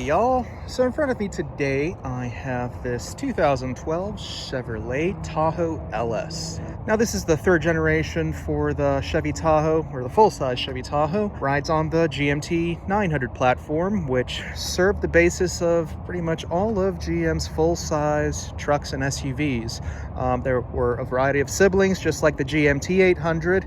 y'all, so in front of me today I have this 2012 Chevrolet Tahoe LS. Now this is the third generation for the Chevy Tahoe, or the full-size Chevy Tahoe. Rides on the GMT 900 platform, which served the basis of pretty much all of GM's full-size trucks and SUVs. There were a variety of siblings, just like the GMT 800.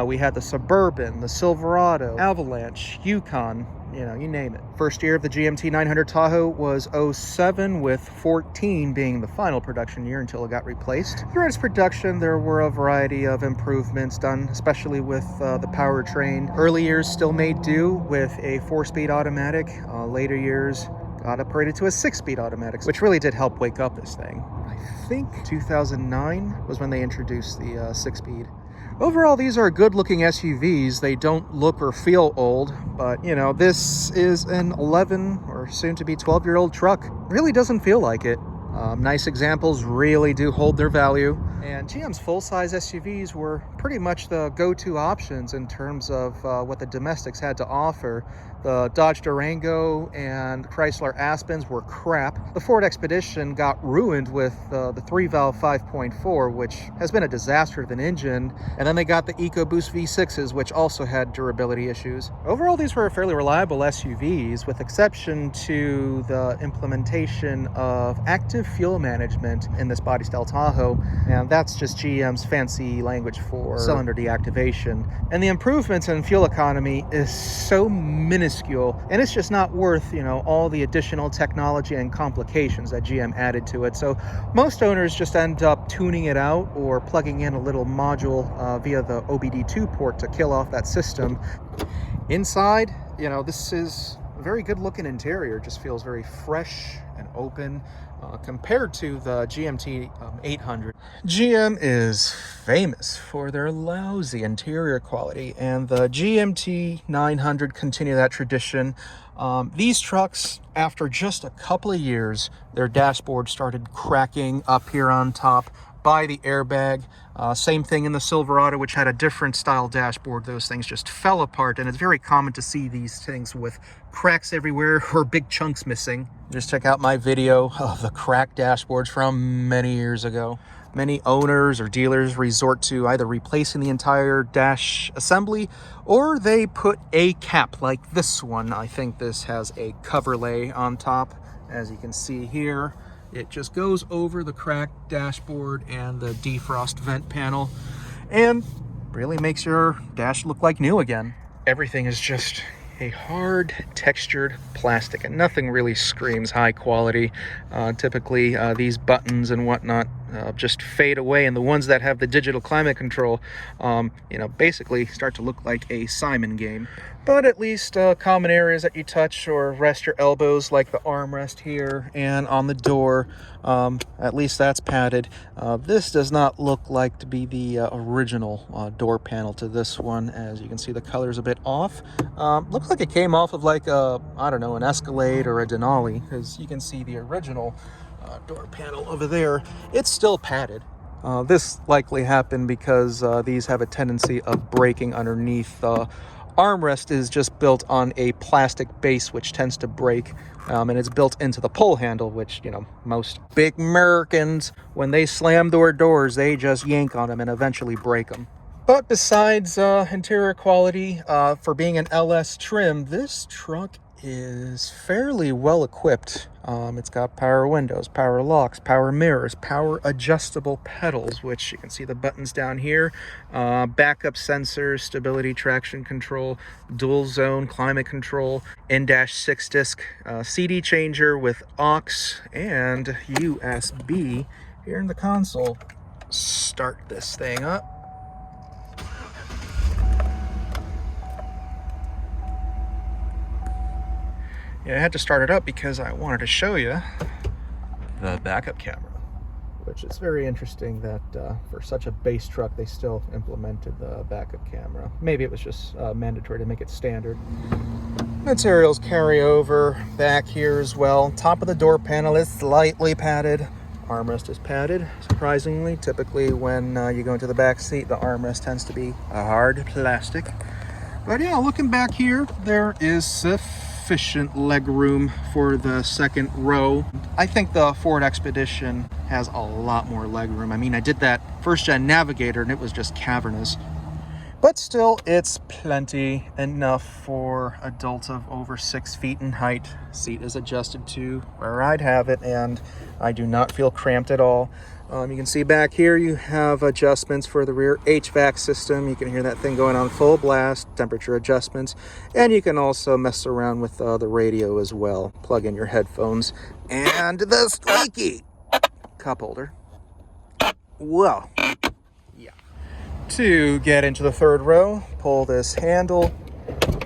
We had the Suburban, the Silverado, Avalanche, Yukon, you know, you name it. First year of the GMT 900 Tahoe was 07, with 14 being the final production year until it got replaced. Throughout its production, there were a variety of improvements done, especially with the powertrain. Early years still made do with a 4-speed automatic. Later years got upgraded to a 6-speed automatic, which really did help wake up this thing. I think 2009 was when they introduced the 6-speed. Overall, these are good-looking SUVs. They don't look or feel old, but, you know, this is an 11 or soon-to-be 12-year-old truck. Really doesn't feel like it. Nice examples really do hold their value. And GM's full-size SUVs were pretty much the go-to options in terms of what the domestics had to offer. The Dodge Durango and Chrysler Aspens were crap. The Ford Expedition got ruined with the 3-valve 5.4, which has been a disaster of an engine. And then they got the EcoBoost V6s, which also had durability issues. Overall, these were fairly reliable SUVs, with exception to the implementation of active fuel management in this body style Tahoe. And that's just GM's fancy language for cylinder deactivation. And the improvements in fuel economy is so minuscule, and it's just not worth, you know, all the additional technology and complications that GM added to it. So most owners just end up tuning it out or plugging in a little module via the OBD2 port to kill off that system. Inside, you know, this is a very good looking interior. Just feels very fresh and open compared to the GMT 800. GM is famous for their lousy interior quality, and the GMT 900 continue that tradition. These trucks, after just a couple of years, their dashboard started cracking up here on top by the airbag. Same thing in the Silverado, which had a different style dashboard. Those things just fell apart, and it's very common to see these things with cracks everywhere or big chunks missing. Just check out my video of the cracked dashboards from many years ago. Many owners or dealers resort to either replacing the entire dash assembly, or they put a cap like this one. I think this has a cover lay on top, as you can see here. It just goes over the cracked dashboard and the defrost vent panel and really makes your dash look like new again. Everything is just a hard textured plastic, and nothing really screams high quality. Typically these buttons and whatnot just fade away, and the ones that have the digital climate control you know, basically start to look like a Simon game. But at least common areas that you touch or rest your elbows, like the armrest here and on the door, at least that's padded. This does not look like to be the original door panel to this one. As you can see, the color's a bit off. Looks like it came off of like a, I don't know, an Escalade or a Denali, because you can see the original door panel over there. It's still padded. This likely happened because these have a tendency of breaking underneath. Armrest is just built on a plastic base, which tends to break, and it's built into the pull handle, which, you know, most big Americans, when they slam their doors, they just yank on them and eventually break them. But besides interior quality, for being an LS trim, this truck is fairly well equipped. It's got power windows, power locks, power mirrors, power adjustable pedals, which you can see the buttons down here, backup sensors, stability traction control, dual zone climate control, in-dash 6-disc CD changer with aux and USB here in the console. Start this thing up. Yeah, I had to start it up because I wanted to show you the backup camera, which is very interesting that for such a base truck, they still implemented the backup camera. Maybe it was just mandatory to make it standard. Materials carry over back here as well. Top of the door panel is slightly padded. Armrest is padded, surprisingly. Typically, when you go into the back seat, the armrest tends to be a hard plastic. But yeah, looking back here, there is sufficient leg room for the second row. I think the Ford Expedition has a lot more leg room. I mean, I did that first gen Navigator and it was just cavernous. But still, it's plenty enough for adults of over 6 feet in height. Seat is adjusted to where I'd have it, and I do not feel cramped at all. You can see back here you have adjustments for the rear HVAC system. You can hear that thing going on full blast, temperature adjustments, and you can also mess around with the radio as well. Plug in your headphones and the squeaky cup holder. Whoa. To get into the third row, pull this handle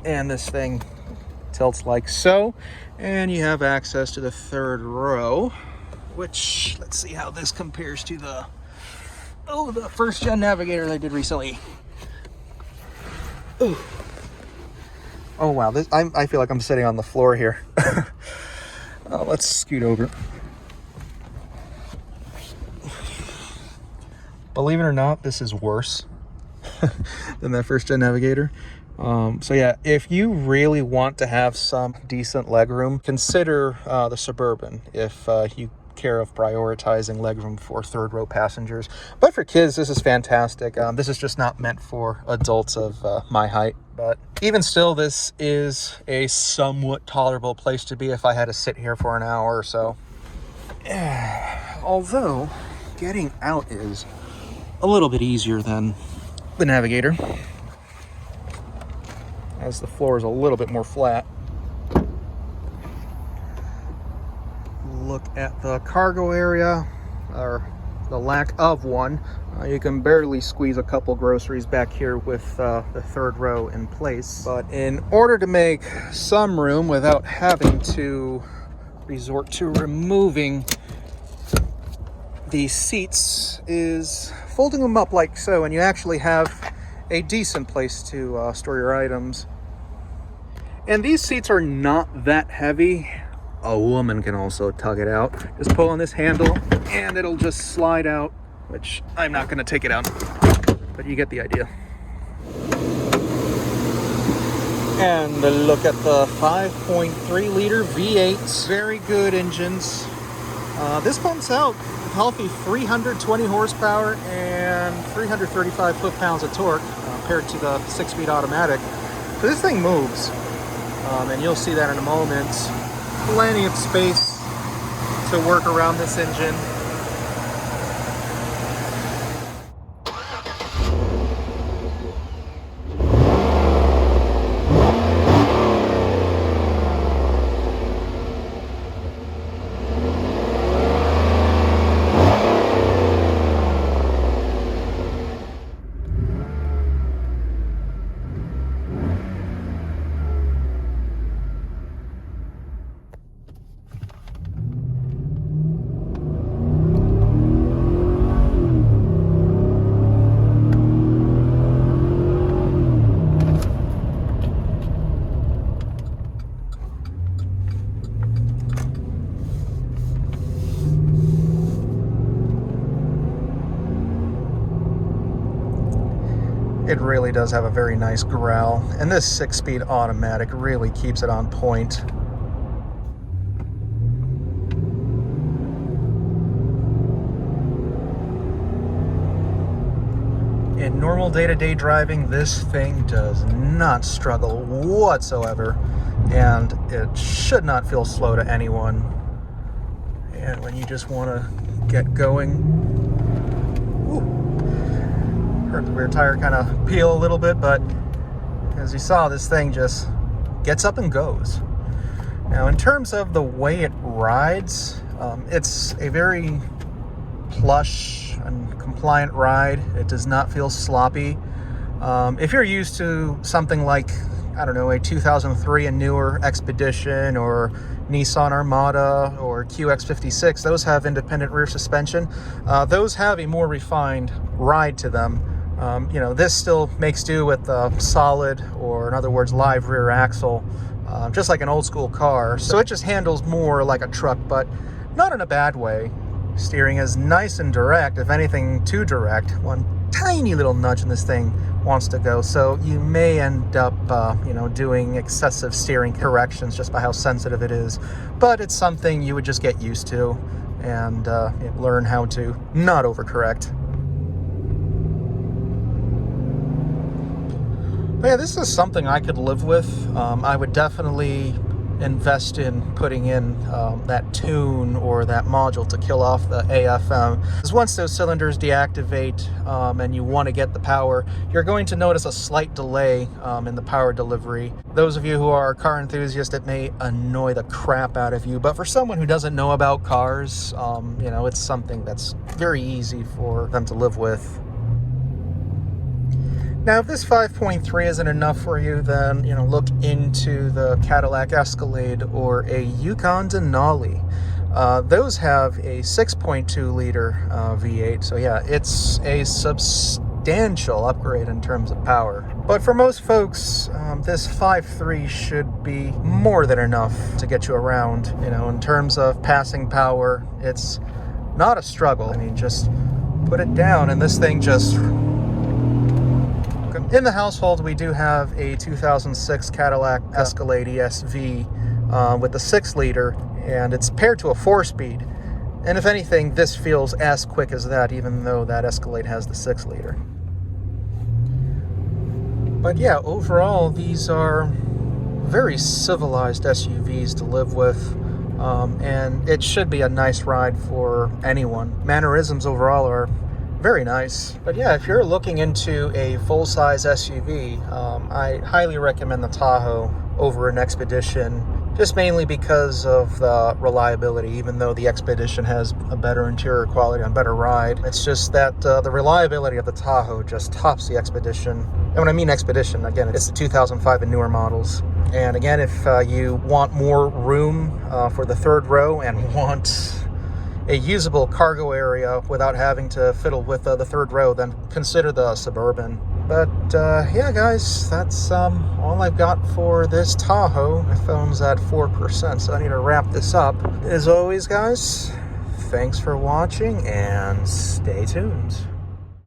and this thing tilts like so, and you have access to the third row, which, let's see how this compares to the first gen Navigator that I did recently. Ooh. Oh wow, I feel like I'm sitting on the floor here. Let's scoot over. Believe it or not, this is worse than that first gen Navigator. So yeah, if you really want to have some decent legroom, consider the Suburban if you care of prioritizing legroom for third row passengers. But for kids, this is fantastic. This is just not meant for adults of my height. But even still, this is a somewhat tolerable place to be if I had to sit here for an hour or so. Although, getting out is a little bit easier than the Navigator, as the floor is a little bit more flat. Look at the cargo area, or the lack of one. You can barely squeeze a couple groceries back here with the third row in place. But in order to make some room without having to resort to removing the seats, is folding them up like so, and you actually have a decent place to store your items. And these seats are not that heavy. A woman can also tug it out. Just pull on this handle and it'll just slide out, which I'm not going to take it out, but you get the idea. And look at the 5.3 liter V8s. Very good engines. This pumps out healthy 320 horsepower and 335 foot-pounds of torque compared to the 6-speed automatic. So this thing moves, and you'll see that in a moment. Plenty of space to work around this engine. It really does have a very nice growl, and this 6-speed automatic really keeps it on point. In normal day-to-day driving, this thing does not struggle whatsoever, and it should not feel slow to anyone. And when you just want to get going, heard the rear tire kind of peel a little bit, but as you saw, this thing just gets up and goes. Now, in terms of the way it rides, it's a very plush and compliant ride. It does not feel sloppy. If you're used to something like, I don't know, a 2003 and newer Expedition or Nissan Armada or QX56, those have independent rear suspension. Those have a more refined ride to them. This still makes do with a solid, or in other words, live rear axle, just like an old school car. So it just handles more like a truck, but not in a bad way. Steering is nice and direct, if anything too direct. One tiny little nudge and this thing wants to go. So you may end up, doing excessive steering corrections just by how sensitive it is. But it's something you would just get used to and learn how to not overcorrect. But yeah, this is something I could live with. I would definitely invest in putting in that tune or that module to kill off the AFM. Because once those cylinders deactivate and you want to get the power, you're going to notice a slight delay in the power delivery. Those of you who are car enthusiasts, it may annoy the crap out of you, but for someone who doesn't know about cars, it's something that's very easy for them to live with. Now, if this 5.3 isn't enough for you, then, look into the Cadillac Escalade or a Yukon Denali. Those have a 6.2 liter V8, so yeah, it's a substantial upgrade in terms of power. But for most folks, this 5.3 should be more than enough to get you around. In terms of passing power, it's not a struggle. I mean, just put it down and this thing just... In the household, we do have a 2006 Cadillac Escalade ESV with a 6-liter, and it's paired to a 4-speed. And if anything, this feels as quick as that, even though that Escalade has the 6-liter. But yeah, overall, these are very civilized SUVs to live with, and it should be a nice ride for anyone. Mannerisms overall are very nice. But yeah, if you're looking into a full-size SUV, I highly recommend the Tahoe over an Expedition, just mainly because of the reliability. Even though the Expedition has a better interior quality and better ride, it's just that the reliability of the Tahoe just tops the Expedition. And when I mean Expedition, again, it's the 2005 and newer models. And again, if you want more room for the third row and want a usable cargo area without having to fiddle with the third row, then consider the Suburban. But yeah, guys, that's all I've got for this Tahoe. My phone's at 4%, so I need to wrap this up. As always, guys, thanks for watching and stay tuned.